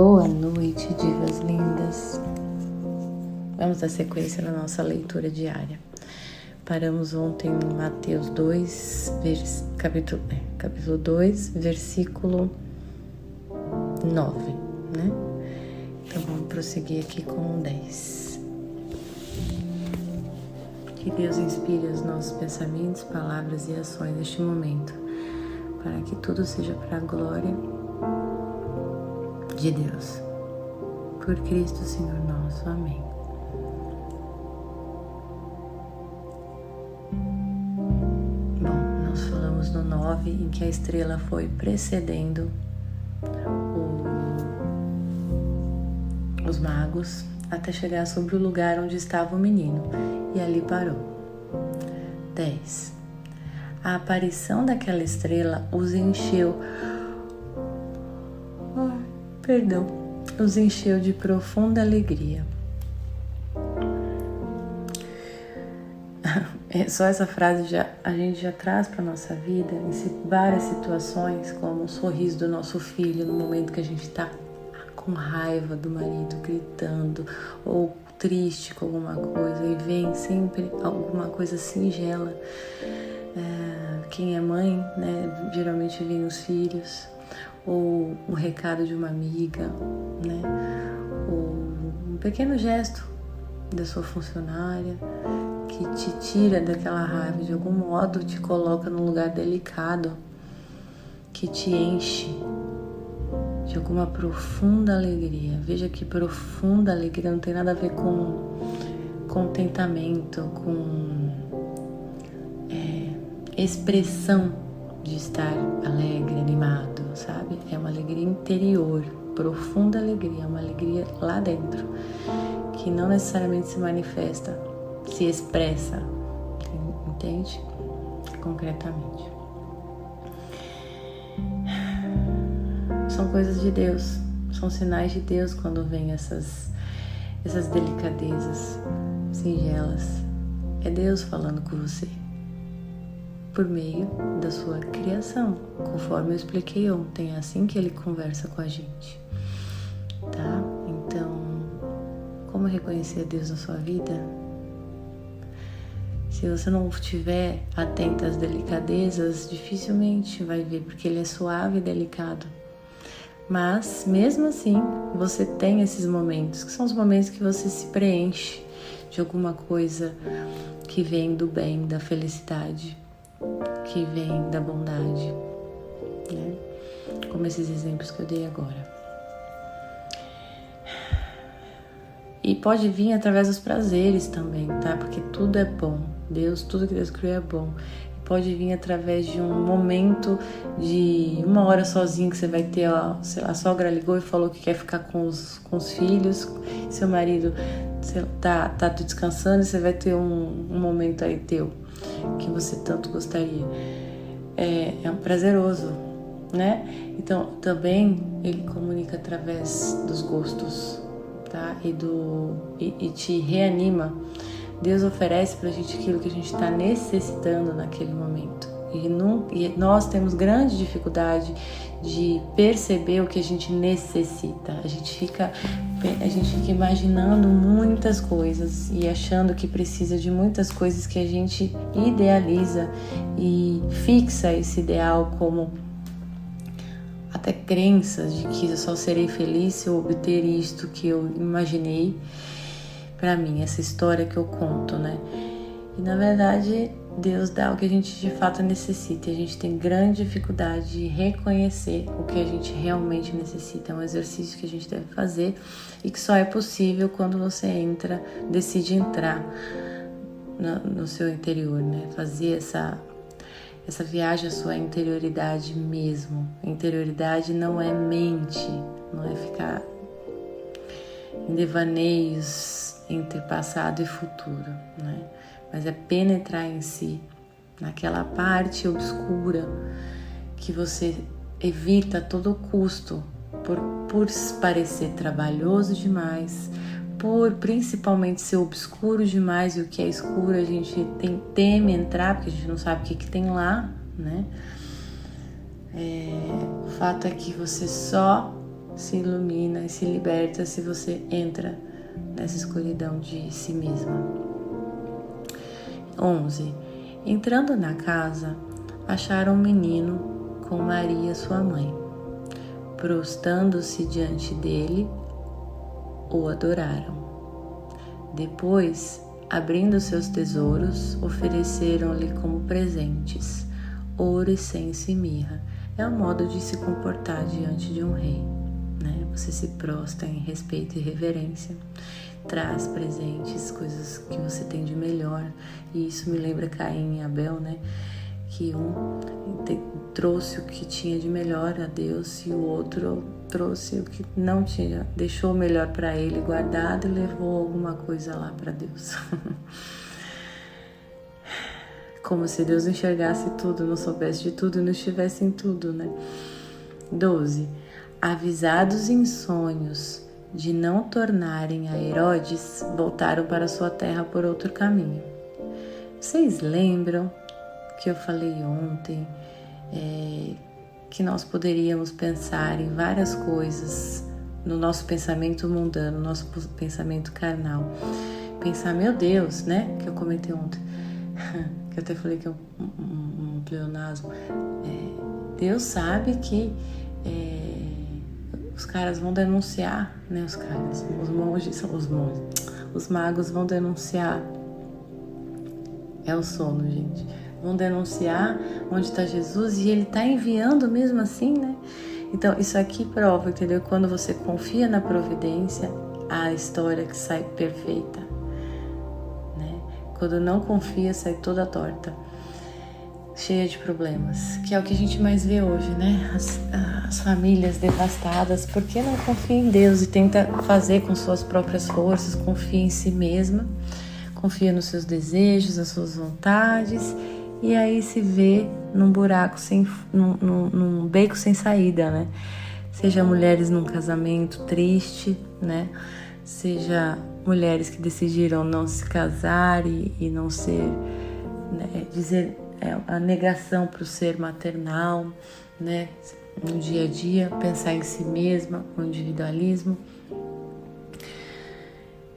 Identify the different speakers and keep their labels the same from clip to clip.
Speaker 1: Boa noite, divas lindas. Vamos dar sequência na nossa leitura diária. Paramos ontem em Mateus 2, capítulo 2, versículo 9, né? Então vamos prosseguir aqui com o 10. Que Deus inspire os nossos pensamentos, palavras e ações neste momento, para que tudo seja para a glória de Deus. Por Cristo Senhor nosso. Amém. Bom, nós falamos no 9, em que a estrela foi precedendo os magos até chegar sobre o lugar onde estava o menino, e ali parou. 10. A aparição daquela estrela os encheu de profunda alegria. Só essa frase a gente já traz para a nossa vida em várias situações, como o sorriso do nosso filho no momento que a gente está com raiva do marido, gritando, ou triste com alguma coisa, e vem sempre alguma coisa singela. Quem é mãe, né, geralmente vem os filhos, ou um recado de uma amiga, né, ou um pequeno gesto da sua funcionária que te tira daquela raiva, de algum modo te coloca num lugar delicado, que te enche de alguma profunda alegria. Veja que profunda alegria não tem nada a ver com contentamento, com expressão de estar alegre, animado, sabe? É uma alegria interior, profunda alegria, uma alegria lá dentro, que não necessariamente se manifesta, se expressa, entende? Concretamente. São coisas de Deus, são sinais de Deus quando vem essas delicadezas singelas. É Deus falando com você, por meio da sua criação, conforme eu expliquei ontem. É assim que Ele conversa com a gente, tá? Então, como reconhecer Deus na sua vida? Se você não estiver atenta às delicadezas, dificilmente vai ver, porque Ele é suave e delicado. Mas, mesmo assim, você tem esses momentos, que são os momentos que você se preenche de alguma coisa que vem do bem, da felicidade, que vem da bondade, né? Como esses exemplos que eu dei agora. E pode vir através dos prazeres também, tá? Porque tudo é bom. Tudo que Deus criou é bom. Pode vir através de um momento de 1 hora sozinho que você vai ter, sei lá, a sogra ligou e falou que quer ficar com os filhos, seu marido tá descansando, e você vai ter um momento aí teu que você tanto gostaria. É um prazeroso, né? Então, também Ele comunica através dos gostos, tá? E te reanima. Deus oferece pra gente aquilo que a gente está necessitando naquele momento. E nós temos grande dificuldade de perceber o que a gente necessita. A gente fica imaginando muitas coisas e achando que precisa de muitas coisas que a gente idealiza e fixa esse ideal como até crenças de que eu só serei feliz se eu obter isto que eu imaginei para mim, essa história que eu conto, né? E na verdade, Deus dá o que a gente de fato necessita, e a gente tem grande dificuldade de reconhecer o que a gente realmente necessita. É um exercício que a gente deve fazer e que só é possível quando você decide entrar no seu interior, né? Fazer essa viagem à sua interioridade mesmo. Interioridade não é mente, não é ficar em devaneios entre passado e futuro, né? Mas é penetrar em si, naquela parte obscura que você evita a todo custo, por parecer trabalhoso demais, por principalmente ser obscuro demais, e o que é escuro a gente teme entrar, porque a gente não sabe o que tem lá, né? O fato é que você só se ilumina e se liberta se você entra nessa escuridão de si mesma. 11. Entrando na casa, acharam um menino com Maria, sua mãe. Prostando-se diante dele, o adoraram. Depois, abrindo seus tesouros, ofereceram-lhe como presentes ouro, incenso e mirra. É o modo de se comportar diante de um rei, né? Você se prostra em respeito e reverência, traz presentes, coisas que você tem de melhor. E isso me lembra Caim e Abel, né? Que um trouxe o que tinha de melhor a Deus e o outro trouxe o que não tinha, deixou o melhor para ele guardado e levou alguma coisa lá para Deus. Como se Deus enxergasse tudo, não soubesse de tudo e não estivesse em tudo, né? 12. Avisados em sonhos de não tornarem a Herodes, voltaram para sua terra por outro caminho. Vocês lembram que eu falei ontem, que nós poderíamos pensar em várias coisas no nosso pensamento mundano, no nosso pensamento carnal. Pensar, meu Deus, né? Que eu comentei ontem, que eu até falei que é um pleonasmo. Deus sabe que os caras vão denunciar, né? Os magos vão denunciar. É o sono, gente. Vão denunciar onde está Jesus e ele está enviando mesmo assim, né? Então, isso aqui prova, entendeu? Quando você confia na providência, a história que sai perfeita, né? Quando não confia, sai toda torta, cheia de problemas, que é o que a gente mais vê hoje, né? As famílias devastadas, porque não confia em Deus e tenta fazer com suas próprias forças, confia em si mesma, confia nos seus desejos, nas suas vontades, e aí se vê num buraco, num beco sem saída, né? Seja mulheres num casamento triste, né? Seja mulheres que decidiram não se casar e não ser, né? Dizer a negação para o ser maternal, né? No dia a dia, pensar em si mesma, o individualismo.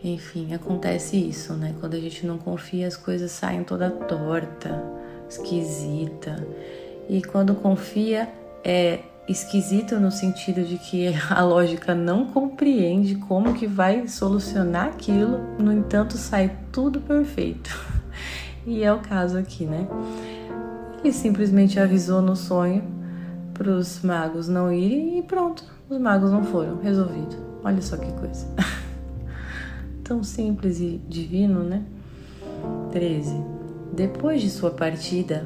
Speaker 1: Enfim, acontece isso, né? Quando a gente não confia, as coisas saem toda torta, esquisita. E quando confia, é esquisito no sentido de que a lógica não compreende como que vai solucionar aquilo, no entanto sai tudo perfeito. E é o caso aqui, né? Ele simplesmente avisou no sonho para os magos não irem e pronto, os magos não foram, resolvido. Olha só que coisa. Tão simples e divino, né? 13. Depois de sua partida,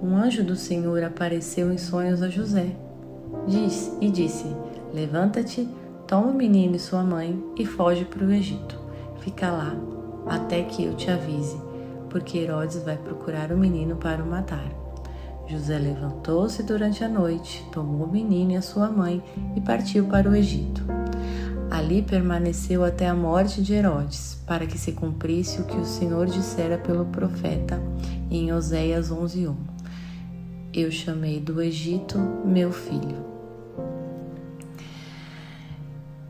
Speaker 1: um anjo do Senhor apareceu em sonhos a José e disse: levanta-te, toma o menino e sua mãe e foge para o Egito. Fica lá até que eu te avise, porque Herodes vai procurar o menino para o matar. José levantou-se durante a noite, tomou o menino e a sua mãe e partiu para o Egito. Ali permaneceu até a morte de Herodes, para que se cumprisse o que o Senhor dissera pelo profeta em Oséias 11:1. Eu chamei do Egito meu filho.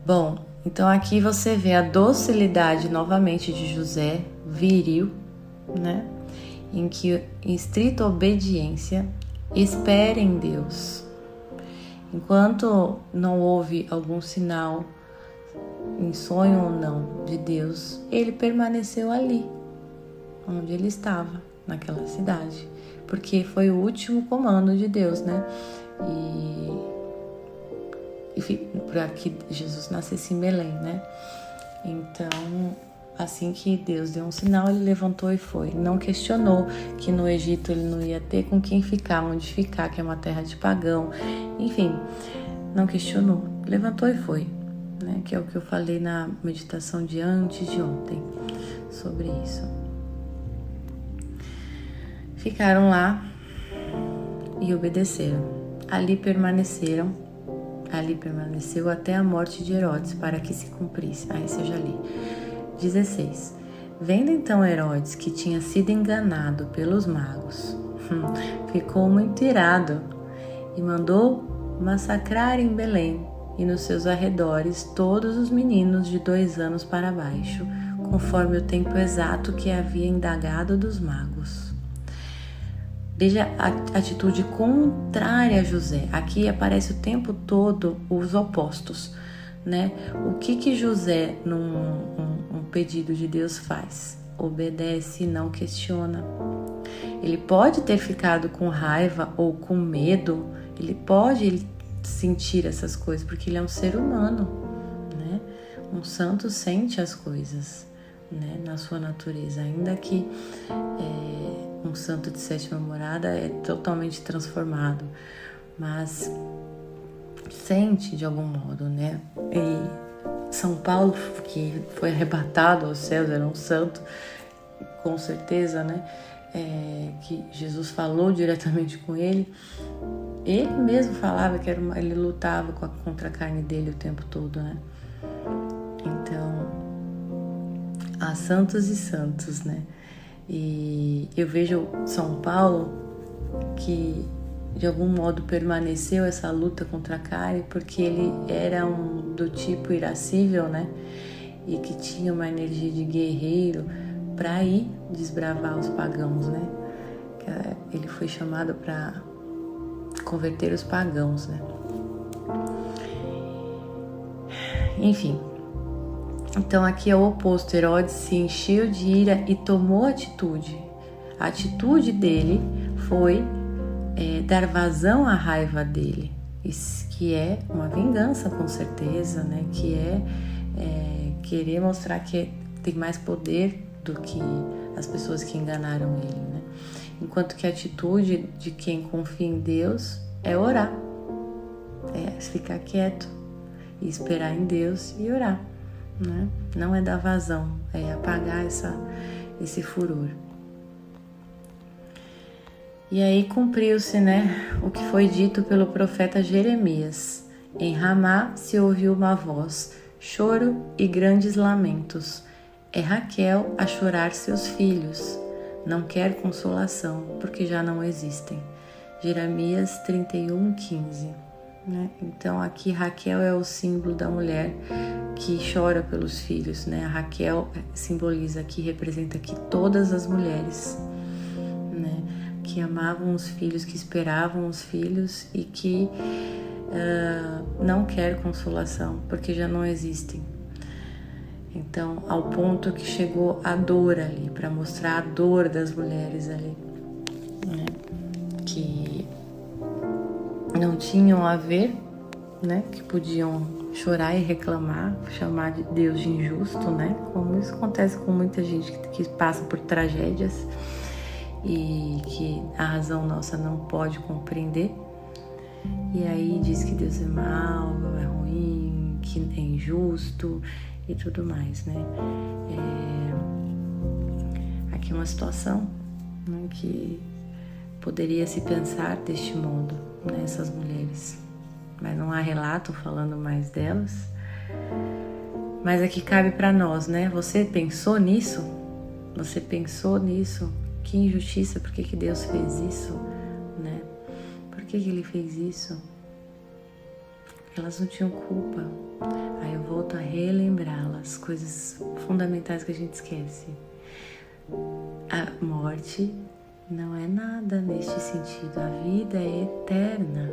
Speaker 1: Bom, então aqui você vê a docilidade novamente de José, viril, né? Em que, em estrita obediência, espere em Deus. Enquanto não houve algum sinal, em sonho ou não, de Deus, ele permaneceu ali, onde ele estava, naquela cidade, porque foi o último comando de Deus, né? E para que Jesus nascesse em Belém, né? Então, assim que Deus deu um sinal, ele levantou e foi. Não questionou que no Egito ele não ia ter com quem ficar, onde ficar, que é uma terra de pagão. Enfim, não questionou. Levantou e foi, né? Que é o que eu falei na meditação de antes de ontem sobre isso. Ficaram lá e obedeceram. Ali permaneceu até a morte de Herodes, para que se cumprisse. Aí seja ali. 16. Vendo então Herodes que tinha sido enganado pelos magos, ficou muito irado e mandou massacrar em Belém e nos seus arredores todos os meninos de 2 anos para baixo, conforme o tempo exato que havia indagado dos magos. Veja a atitude contrária a José. Aqui aparece o tempo todo os opostos, né? O que José, num pedido de Deus, faz? Obedece e não questiona. Ele pode ter ficado com raiva ou com medo, ele pode sentir essas coisas, porque ele é um ser humano, né? Um santo sente as coisas, né? Na sua natureza, ainda que um santo de 7ª morada é totalmente transformado, mas sente de algum modo, né? E São Paulo, que foi arrebatado aos céus, era um santo, com certeza, né? Que Jesus falou diretamente com ele. Ele mesmo falava que ele lutava contra a carne dele o tempo todo, né? Então, há santos e santos, né? E eu vejo São Paulo que de algum modo permaneceu essa luta contra a carne, porque ele era do tipo irascível, né? E que tinha uma energia de guerreiro para ir desbravar os pagãos, né? Ele foi chamado para converter os pagãos, né? Enfim, então aqui é o oposto. Herodes se encheu de ira e tomou atitude. A atitude dele foi dar vazão à raiva dele, que é uma vingança, com certeza, né? Que é querer mostrar que tem mais poder do que as pessoas que enganaram ele, né? Enquanto que a atitude de quem confia em Deus é orar, é ficar quieto e esperar em Deus e orar, né? Não é dar vazão, é apagar esse furor. E aí cumpriu-se, né, o que foi dito pelo profeta Jeremias. Em Ramá se ouviu uma voz, choro e grandes lamentos. É Raquel a chorar seus filhos. Não quer consolação, porque já não existem. Jeremias 31:15. Né? Então aqui Raquel é o símbolo da mulher que chora pelos filhos, né? A Raquel simboliza aqui, representa aqui todas as mulheres, né? Que amavam os filhos, que esperavam os filhos e que não quer consolação, porque já não existem. Então, ao ponto que chegou a dor ali, para mostrar a dor das mulheres ali, né? Que não tinham a ver, né? Que podiam chorar e reclamar, chamar de Deus de injusto, né? Como isso acontece com muita gente que passa por tragédias e que a razão nossa não pode compreender. E aí diz que Deus é mau, é ruim, que é injusto e tudo mais, né? Aqui é uma situação, né, que poderia se pensar deste modo, né, essas mulheres, mas não há relato falando mais delas. Mas aqui cabe para nós, né? Você pensou nisso? Você pensou nisso? Que injustiça, por que Deus fez isso, né? Por que Ele fez isso? Elas não tinham culpa. Aí eu volto a relembrá-las, coisas fundamentais que a gente esquece. A morte não é nada neste sentido, a vida é eterna.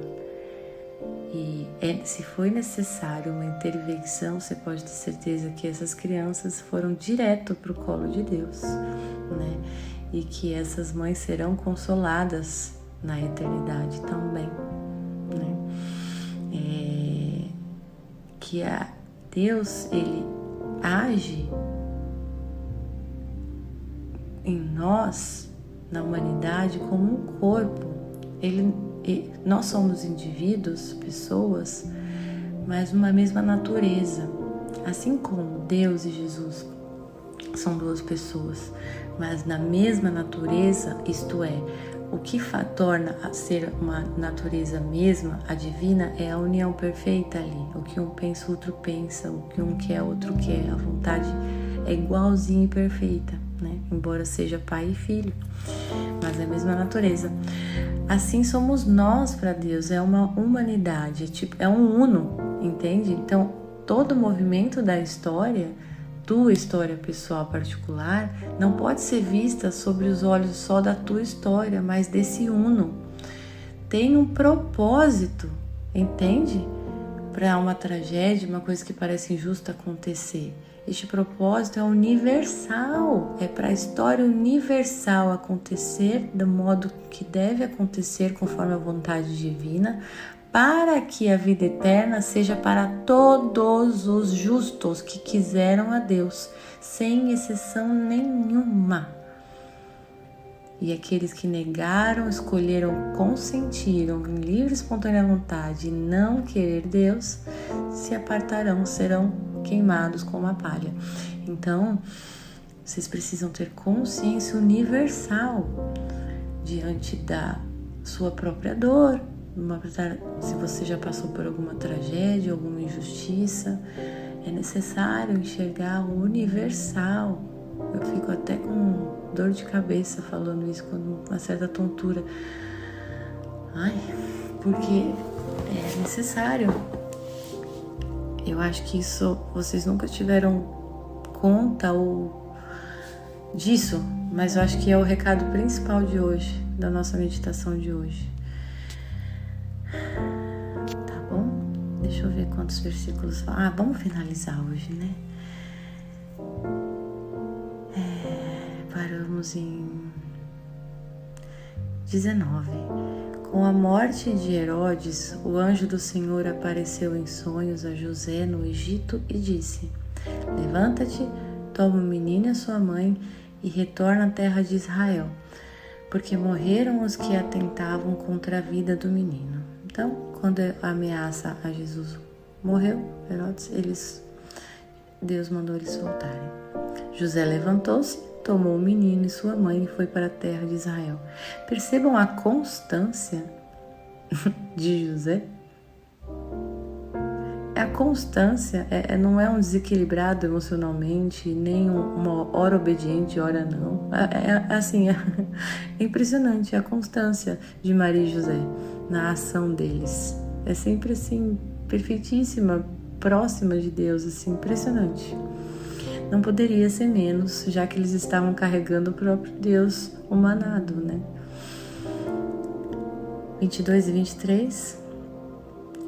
Speaker 1: E se foi necessário uma intervenção, você pode ter certeza que essas crianças foram direto para o colo de Deus, né? E que essas mães serão consoladas na eternidade também, né? Que Deus, Ele age em nós, na humanidade, como um corpo. Nós somos indivíduos, pessoas, mas uma mesma natureza. Assim como Deus e Jesus são duas pessoas, mas na mesma natureza, isto é, o que torna a ser uma natureza mesma, a divina, é a união perfeita ali. O que um pensa, o outro pensa, o que um quer, o outro quer. A vontade é igualzinha e perfeita, né? Embora seja pai e filho, mas é a mesma natureza. Assim somos nós para Deus, é uma humanidade, é um uno, entende? Então, todo o movimento da história, tua história pessoal particular, não pode ser vista sobre os olhos só da tua história, mas desse uno. Tem um propósito, entende? Para uma tragédia, uma coisa que parece injusta acontecer. Este propósito é universal, é para a história universal acontecer do modo que deve acontecer conforme a vontade divina, para que a vida eterna seja para todos os justos que quiseram a Deus, sem exceção nenhuma. E aqueles que negaram, escolheram, consentiram em livre e espontânea vontade não querer Deus, se apartarão, serão queimados como a palha. Então, vocês precisam ter consciência universal diante da sua própria dor. Se você já passou por alguma tragédia, alguma injustiça, é necessário enxergar o universal. Eu fico até com dor de cabeça falando isso, com uma certa tontura. Porque é necessário. Eu acho que isso, vocês nunca tiveram conta disso, mas eu acho que é o recado principal de hoje, da nossa meditação de hoje. Tá bom? Deixa eu ver quantos versículos falam. Vamos finalizar hoje, né? Paramos em 19. Com a morte de Herodes, o anjo do Senhor apareceu em sonhos a José no Egito e disse: Levanta-te, toma o menino e a sua mãe e retorna à terra de Israel, porque morreram os que atentavam contra a vida do menino. Então, quando a ameaça a Jesus morreu, Herodes, Deus mandou eles voltarem. José levantou-se, tomou o menino e sua mãe e foi para a terra de Israel. Percebam a constância de José. A constância não é um desequilibrado emocionalmente, nem uma hora obediente, hora não. É impressionante a constância de Maria e José na ação deles. É sempre assim, perfeitíssima, próxima de Deus, assim, impressionante. Não poderia ser menos, já que eles estavam carregando o próprio Deus humanado, né? 22 e 23.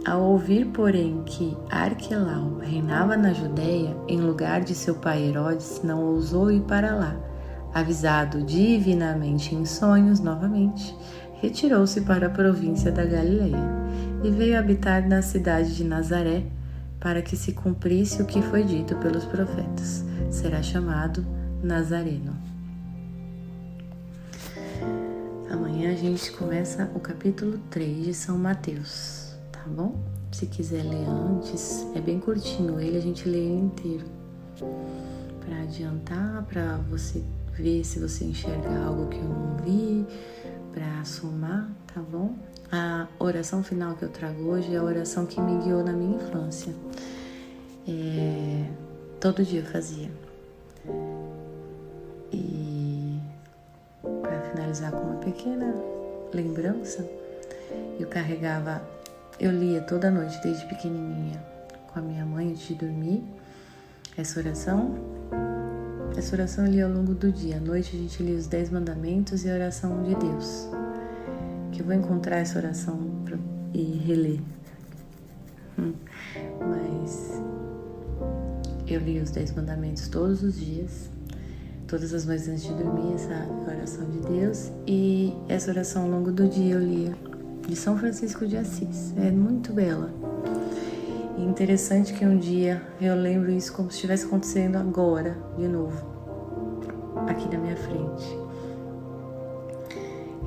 Speaker 1: Ao ouvir, porém, que Arquelau reinava na Judéia, em lugar de seu pai Herodes, não ousou ir para lá. Avisado divinamente em sonhos novamente, retirou-se para a província da Galileia e veio habitar na cidade de Nazaré, para que se cumprisse o que foi dito pelos profetas: será chamado Nazareno. Amanhã a gente começa o capítulo 3 de São Mateus, tá bom? Se quiser ler antes, é bem curtinho ele, a gente lê ele inteiro, para adiantar, para você ver se você enxerga algo que eu não vi, para somar, tá bom? A oração final que eu trago hoje é a oração que me guiou na minha infância. Todo dia eu fazia. E para finalizar com uma pequena lembrança, eu lia toda noite desde pequenininha com a minha mãe antes de dormir essa oração eu lia ao longo do dia. À noite a gente lia os 10 mandamentos e a oração de Deus, que eu vou encontrar essa oração e reler. Mas eu li os 10 mandamentos todos os dias, todas as noites antes de dormir, essa oração de Deus, e essa oração ao longo do dia eu lia de São Francisco de Assis. É muito bela. E interessante que um dia eu lembro isso como se estivesse acontecendo agora, de novo, aqui na minha frente.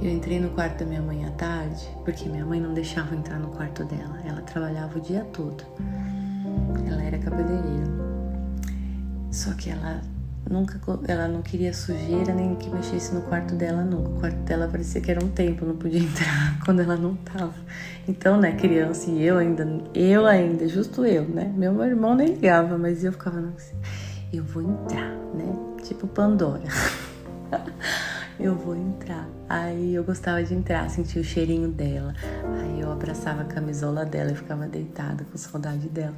Speaker 1: Eu entrei no quarto da minha mãe à tarde, porque minha mãe não deixava eu entrar no quarto dela. Ela trabalhava o dia todo. Ela era cabeleireira. Só que ela não queria sujeira nem que mexesse no quarto dela nunca. O quarto dela parecia que era um templo, não podia entrar quando ela não tava. Então, né, criança, e eu ainda, justo eu, né? Meu irmão nem ligava, mas eu ficava assim, eu vou entrar, né? tipo Pandora. Eu vou entrar. Aí eu gostava de entrar, sentir o cheirinho dela. Aí eu abraçava a camisola dela e ficava deitada com saudade dela.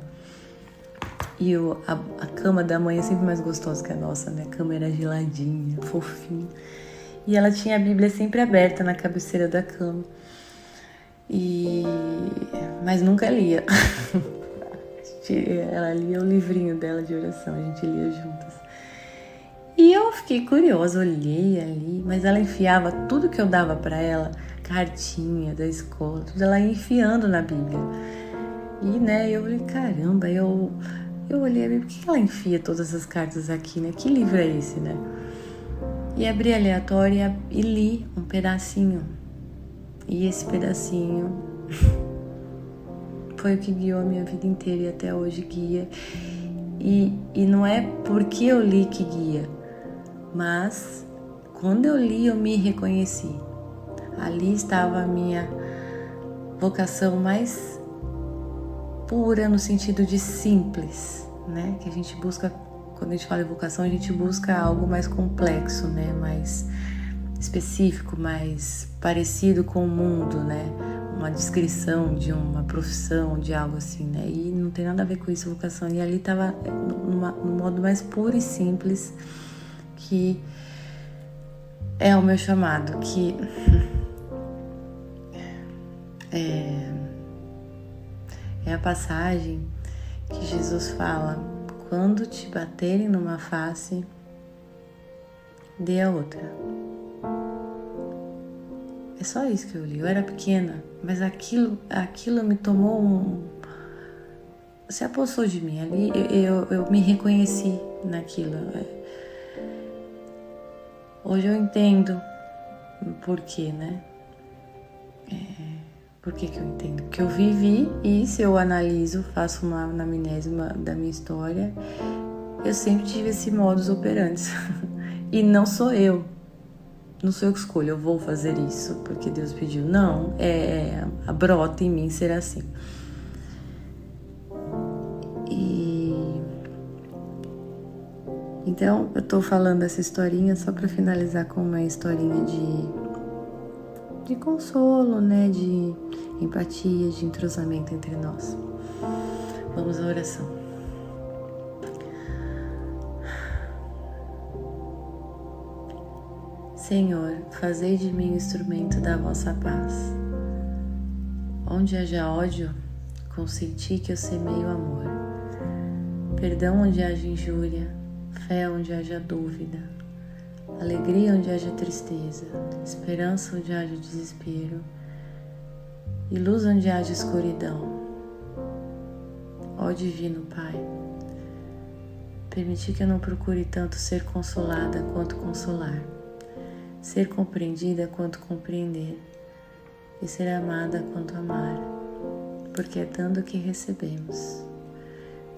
Speaker 1: E a cama da mãe é sempre mais gostosa que a nossa, né? A cama era geladinha, fofinha. E ela tinha a Bíblia sempre aberta na cabeceira da cama. Mas nunca lia. Ela lia o livrinho dela de oração, a gente lia juntas. E eu fiquei curiosa, olhei ali, mas ela enfiava tudo que eu dava pra ela, cartinha da escola, tudo ela ia enfiando na Bíblia. E, né, eu falei, caramba, eu olhei a Bíblia, por que ela enfia todas essas cartas aqui, né? Que livro é esse, né? E abri aleatória e li um pedacinho. E esse pedacinho foi o que guiou a minha vida inteira e até hoje guia. E não é porque eu li que guia, mas quando eu li eu me reconheci. Ali estava a minha vocação mais pura no sentido de simples, né? Que a gente busca, quando a gente fala em vocação, a gente busca algo mais complexo, né? Mais específico, mais parecido com o mundo, né? Uma descrição de uma profissão, de algo assim, né? E não tem nada a ver com isso, vocação. E ali estava no modo mais puro e simples, que é o meu chamado, que é a passagem que Jesus fala: quando te baterem numa face, dê a outra. É só isso que eu li. Eu era pequena, mas aquilo me tomou se apossou de mim. Ali eu me reconheci naquilo. Hoje eu entendo o porquê, né? Por que eu entendo? Porque eu vivi, e se eu analiso, faço uma anamnese da minha história, eu sempre tive esse modus operandi. E não sou eu. Não sou eu que escolho, eu vou fazer isso porque Deus pediu. Não, a brota em mim ser assim. Então, eu tô falando essa historinha só para finalizar com uma historinha de consolo, né? De empatia, de entrosamento entre nós. Vamos à oração. Senhor, fazei de mim o instrumento da vossa paz. Onde haja ódio, consenti que eu semeio amor. Perdão onde haja injúria, fé onde haja dúvida, alegria onde haja tristeza, esperança onde haja desespero e luz onde haja escuridão. Ó Divino Pai, permiti que eu não procure tanto ser consolada quanto consolar, ser compreendida quanto compreender e ser amada quanto amar, porque é dando que recebemos,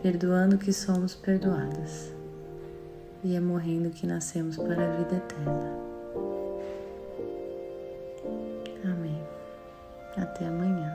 Speaker 1: perdoando que somos perdoadas, e é morrendo que nascemos para a vida eterna. Amém. Até amanhã.